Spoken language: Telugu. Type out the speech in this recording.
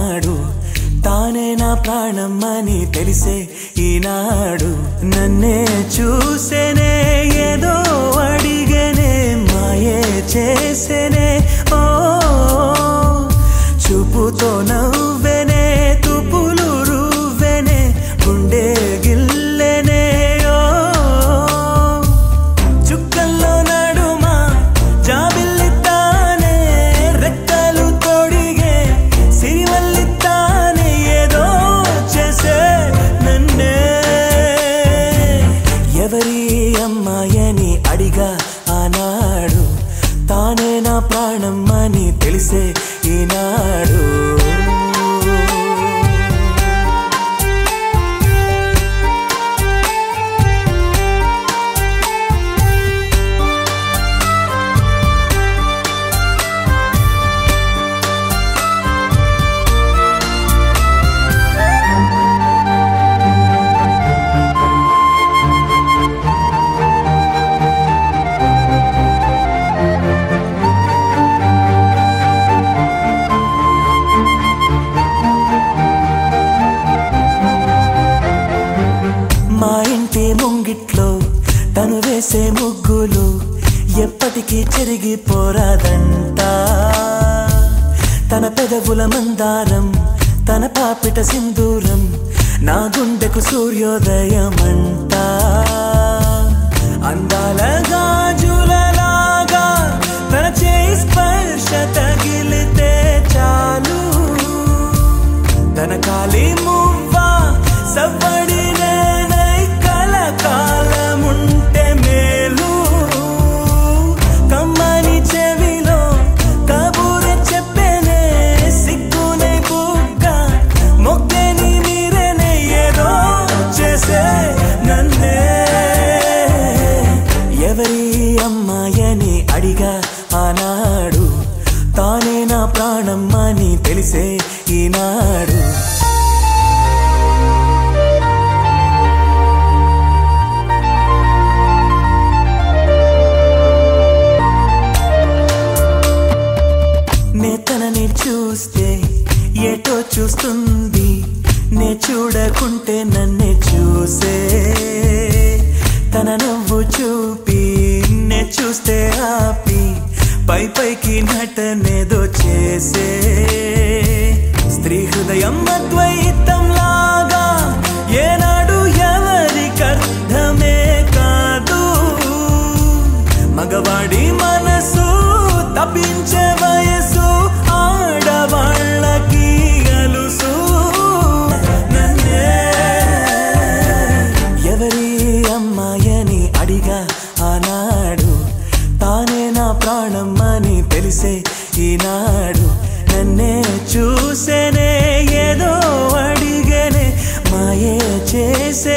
ఆనాడు తానే నా ప్రాణమని తెలిసే ఈనాడు నన్నే చూసేనే ఏదో అడిగేనే మాయే చేసేనే ఓ చూపుతో నవ్వేనే తుపులు రువ్వేనే గుండె గిల్లెనే ఓ చుక్కల్లో నడుమా జాబిల్లితానే రెక్కలు తోడిగే సిరివల్లితానే ఏదో చేసే నన్నే ఎవరి అమ్మాయని అడిగా ఆనాడు తానే నా ప్రాణమని తెలిసే ఈనాడు ముంగిట్లో తను వేసే ముగ్గులు ఎప్పటికీ చెరిగిపోరాదంట తన పెదవుల మందారం తన పాపిట సింధూరం నా గుండెకు సూర్యోదయమంట అందాల గాజులలాగా తన చేయి స్పర్శ తగిలితే చాలు తన కాలి మువ్వ సవ్వడినే కాలముంటే మేలు కమ్మని చెవిలో కబూరే చెప్పేనే సిగ్గునే బుగ్గ మొగ్గని మీరేనే ఏదో చేసే నన్నే ఎవరి అమ్మాయని అడిగా ఆనాడు తానే నా ప్రాణమని తెలిసే ఈనాడు తనని చూస్తే ఏటో చూస్తుంది నే చూడకుంటే నన్నే చూసే తన నవ్వు చూపి నే చూస్తే ఆపి పై పైకి నటనేదో చేసే స్త్రీ హృదయం అద్వైతం లాగా ఏనాడు ఎవరికర్థమే కాదు మగవాడి మనసు తప్పించే వయసు ఆడవాళ్ళకి అలుసు నన్నే ఎవరి అమ్మాయని అడిగా ఆనాడు తానే నా ప్రాణమని తెలిసే ఈనాడు నన్నే చూసేనే ఏదో అడిగేనే మాయే చేసే